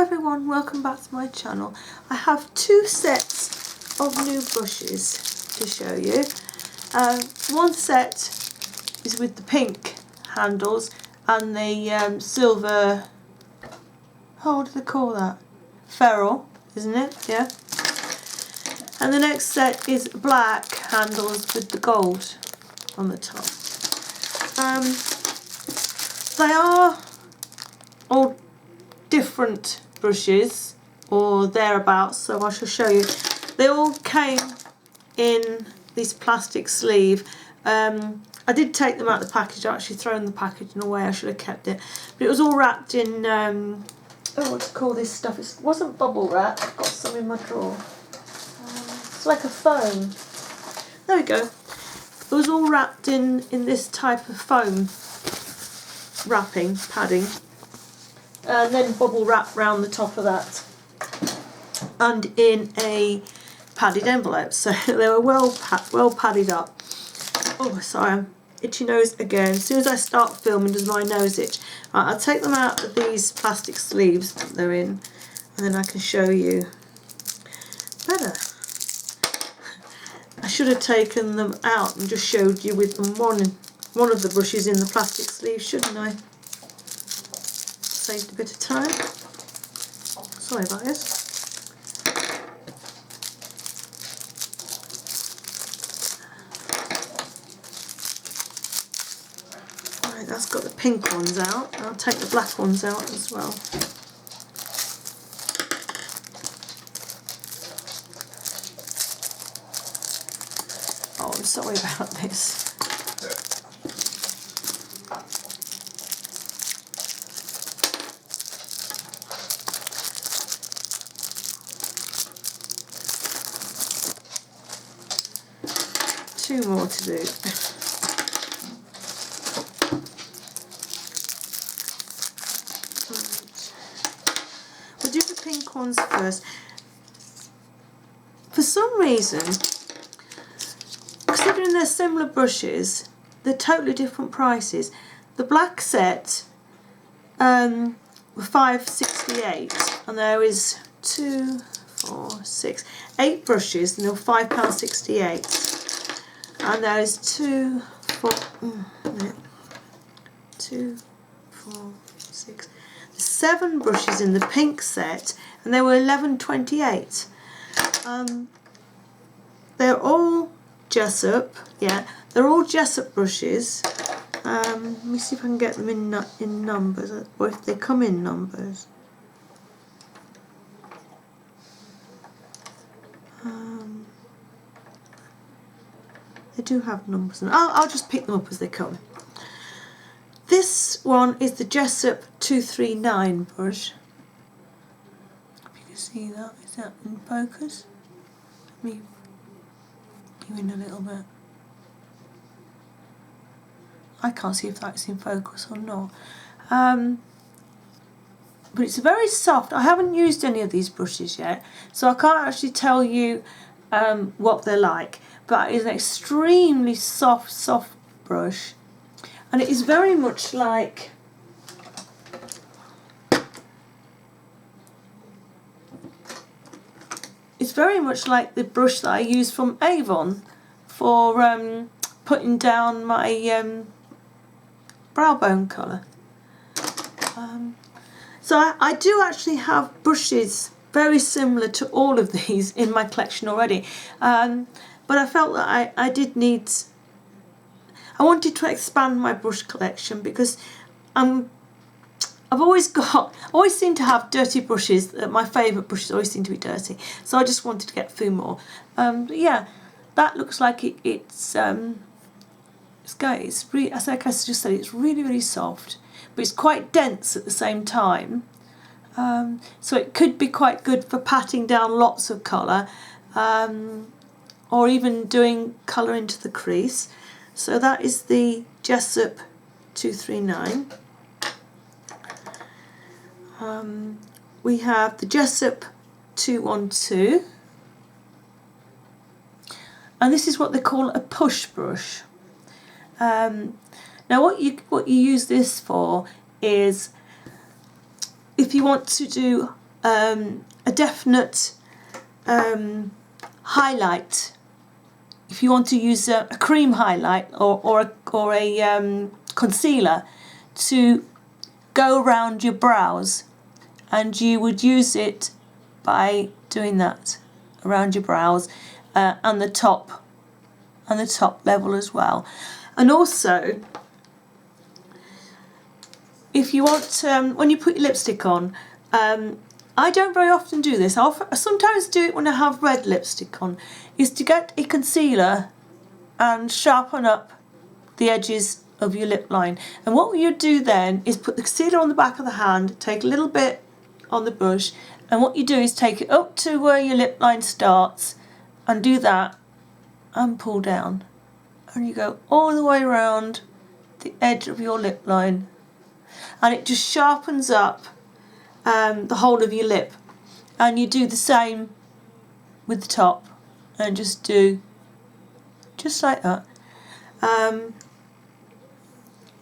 everyone, welcome back to my channel. I have two sets of new brushes to show you. One set is with the pink handles and the silver, what do they call that? Ferrule, isn't it? Yeah. And the next set is black handles with the gold on the top. They are all different brushes or thereabouts, so I shall show you. They all came in this plastic sleeve. I did take them out of the package. I actually thrown the packaging away. I should have kept it, but it was all wrapped in oh, what to call this stuff? It wasn't bubble wrap. I've got some in my drawer. It's like a foam. There we go. It was all wrapped in this type of foam wrapping padding, and then bubble wrap round the top of that, and in a padded envelope. So they were well padded up. Oh, sorry, I'm itchy nose again. As soon as I start filming, does my nose itch? Right, I'll take them out of these plastic sleeves that they're in, and then I can show you better. I should have taken them out and just showed you with them one of the brushes in the plastic sleeve, shouldn't I? Saved a bit of time. Sorry about this. Right, that's got the pink ones out. I'll take the black ones out as well. Oh, I'm sorry about this. Two more to do. We'll do the pink ones first. For some reason, considering they're similar brushes, they're totally different prices. The black set were $5.68, and there is 2, 4, 6, 8 brushes, and they're £5.68. And there is 2, 4, 6, 7 brushes in the pink set, and they were $11.28. They're all Jessup, yeah. They're all Jessup brushes. Let me see if I can get them in numbers, or if they come in numbers. They do have numbers, and I'll just pick them up as they come. This one is the Jessup 239 brush. If you can see that, is that in focus? Let me you in a little bit. I can't see if that's in focus or not. But it's very soft. I haven't used any of these brushes yet, so I can't actually tell you what they're like. But it is an extremely soft brush, and it is very much like the brush that I use from Avon for putting down my brow bone colour. So I do actually have brushes very similar to all of these in my collection already. But I felt that I did need, I wanted to expand my brush collection, because I always seem to have dirty brushes. My favourite brushes always seem to be dirty, so I just wanted to get a few more. But yeah, that looks like it's really, as I just said, it's really soft, but it's quite dense at the same time. So it could be quite good for patting down lots of colour. Or even doing colour into the crease. So that is the Jessup 239. We have the Jessup 212, and this is what they call a push brush. Now what you use this for is if you want to do a definite highlight. If you want to use a cream highlight or a concealer to go around your brows, and you would use it by doing that around your brows and the top level as well. And also, if you want, when you put your lipstick on, I don't very often do this. I sometimes do it when I have red lipstick on, is to get a concealer and sharpen up the edges of your lip line. And what you do then is put the concealer on the back of the hand, take a little bit on the brush, and what you do is take it up to where your lip line starts and do that and pull down. And you go all the way around the edge of your lip line. And it just sharpens up the whole of your lip. And you do the same with the top, and just do just like that. And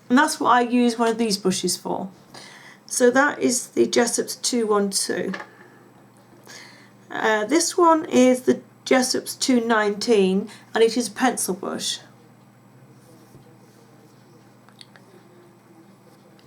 that's what I use one of these brushes for. So that is the Jessup's 212. This one is the Jessup's 219, and it is a pencil brush.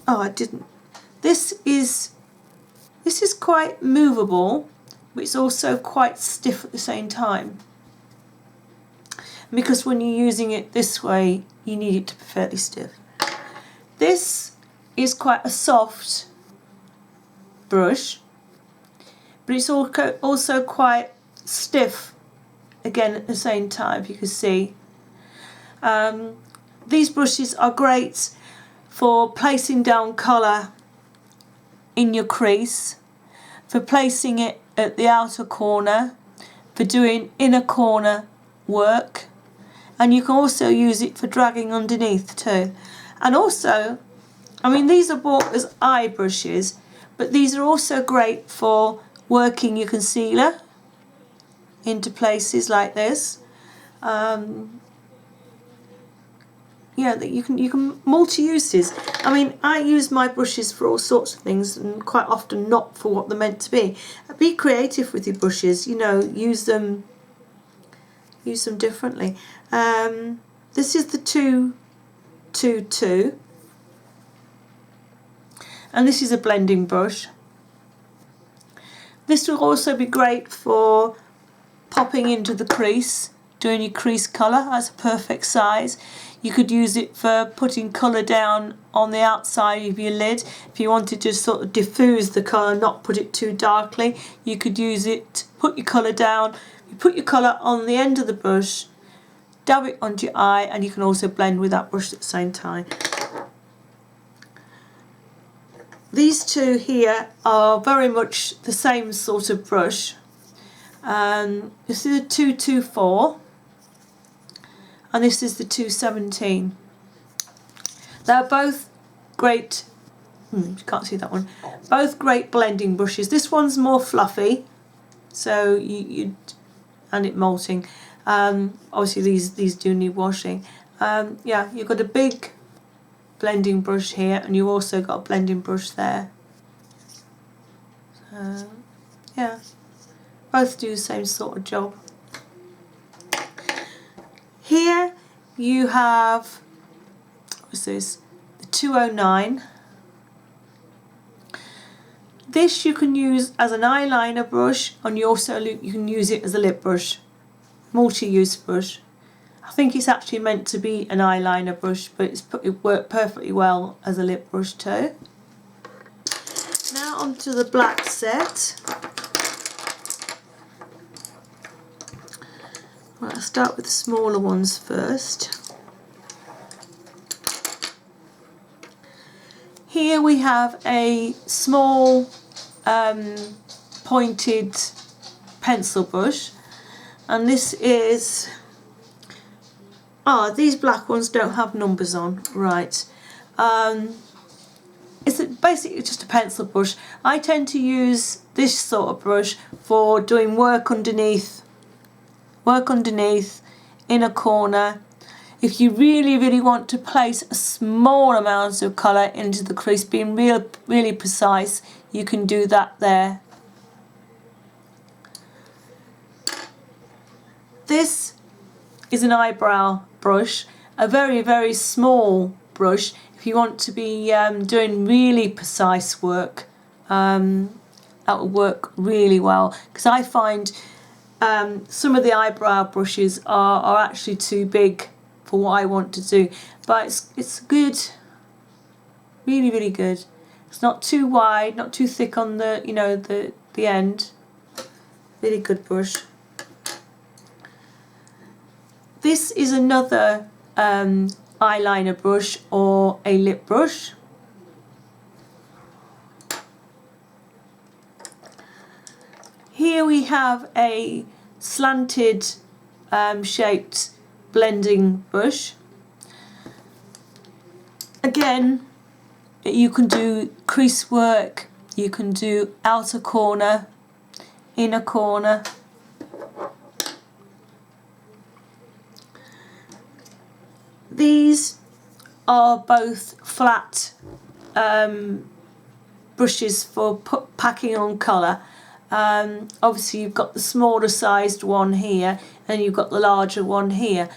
Oh, I didn't. This is quite movable, but it's also quite stiff at the same time. Because when you're using it this way, you need it to be fairly stiff. This is quite a soft brush, but it's also quite stiff again at the same time, you can see. These brushes are great for placing down colour in your crease, for placing it at the outer corner, for doing inner corner work, and you can also use it for dragging underneath too. And also, I mean, these are bought as eye brushes, but these are also great for working your concealer into places like this. Yeah, that you can multi-uses. I mean, I use my brushes for all sorts of things, and quite often not for what they're meant to be. Be creative with your brushes, you know, use them differently. This is the 222, and this is a blending brush. This will also be great for popping into the crease, doing your crease colour. That's a perfect size. You could use it for putting colour down on the outside of your lid. If you wanted to sort of diffuse the colour, not put it too darkly, you could use it, put your colour down, you put your colour on the end of the brush, dab it onto your eye, and you can also blend with that brush at the same time. These two here are very much the same sort of brush. This is a 224. And this is the 217. They're both great, you can't see that one, both great blending brushes. This one's more fluffy, so and it molting. Obviously these do need washing. Yeah, you've got a big blending brush here, and you've also got a blending brush there. Yeah, both do the same sort of job. Here you have, what's this, the 209. This you can use as an eyeliner brush, and you can use it as a lip brush, multi-use brush. I think it's actually meant to be an eyeliner brush, but it worked perfectly well as a lip brush too. Now onto the black set. I'll start with the smaller ones first. Here we have a small pointed pencil brush, and this is, these black ones don't have numbers on, right. It's basically just a pencil brush. I tend to use this sort of brush for doing work underneath, in a corner. If you really want to place a small amount of colour into the crease, being really precise, you can do that there this is an eyebrow brush, a very, very small brush. If you want to be doing really precise work, that will work really well, because I find some of the eyebrow brushes are actually too big for what I want to do, but it's good, really, really good. It's not too wide, not too thick on the, you know, the end. Really good brush. This is another eyeliner brush or a lip brush. Here we have a slanted shaped blending brush. Again, you can do crease work, you can do outer corner, inner corner. These are both flat brushes for packing on colour. Obviously you've got the smaller sized one here and you've got the larger one here.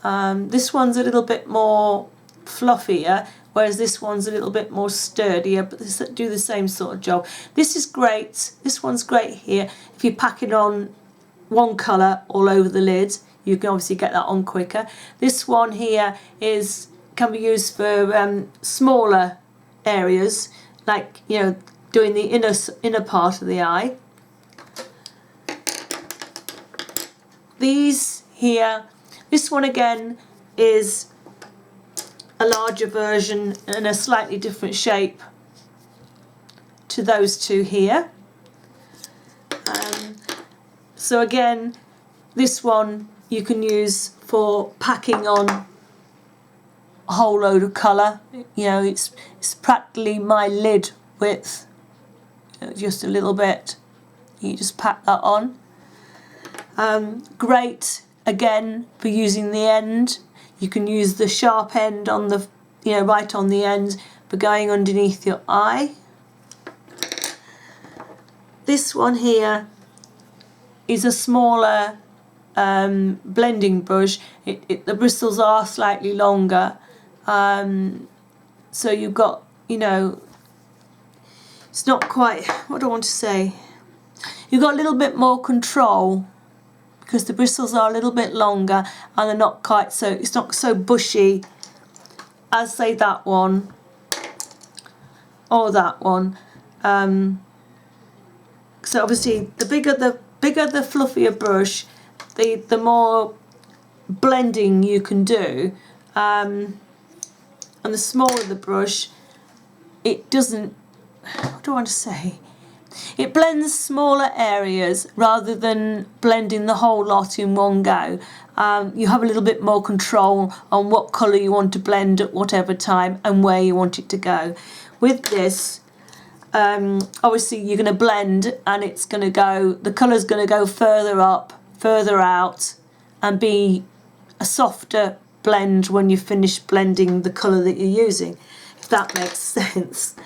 This one's a little bit more fluffier, whereas this one's a little bit more sturdier, but they do the same sort of job. This is great, this one's great here if you're packing on one colour all over the lid. You can obviously get that on quicker. This one here can be used for smaller areas, like, you know, doing the inner part of the eye. These here, this one again is a larger version and a slightly different shape to those two here. So again, this one you can use for packing on a whole load of colour. You know, it's practically my lid width, just a little bit. You just pack that on. Great again for using the end. You can use the sharp end on the, you know, right on the end for going underneath your eye. This one here is a smaller blending brush. The bristles are slightly longer, so you've got, you know, it's not quite, what do I want to say, you've got a little bit more control because the bristles are a little bit longer and they're not quite so, it's not so bushy as say that one or that one. So obviously the bigger the fluffier brush, the more blending you can do, and the smaller the brush, it doesn't, what do I want to say, it blends smaller areas rather than blending the whole lot in one go. You have a little bit more control on what colour you want to blend at whatever time and where you want it to go. With this, obviously you're going to blend and it's going to go, the colour's going to go further up, further out, and be a softer blend when you finish blending the colour that you're using, if that makes sense.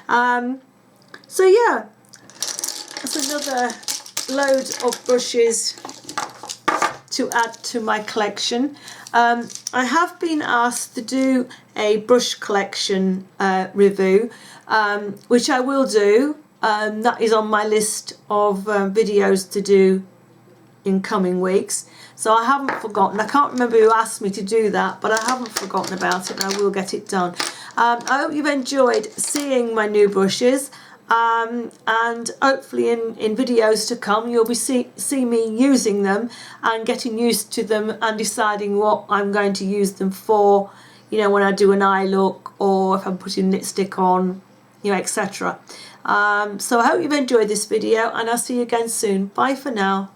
So yeah, that's another load of brushes to add to my collection. I have been asked to do a brush collection review, which I will do. That is on my list of videos to do in coming weeks. So I haven't forgotten. I can't remember who asked me to do that, but I haven't forgotten about it and I will get it done. I hope you've enjoyed seeing my new brushes. And hopefully in videos to come you'll be see me using them and getting used to them and deciding what I'm going to use them for, you know, when I do an eye look or if I'm putting lipstick on, you know, etc. So I hope you've enjoyed this video and I'll see you again soon. Bye for now.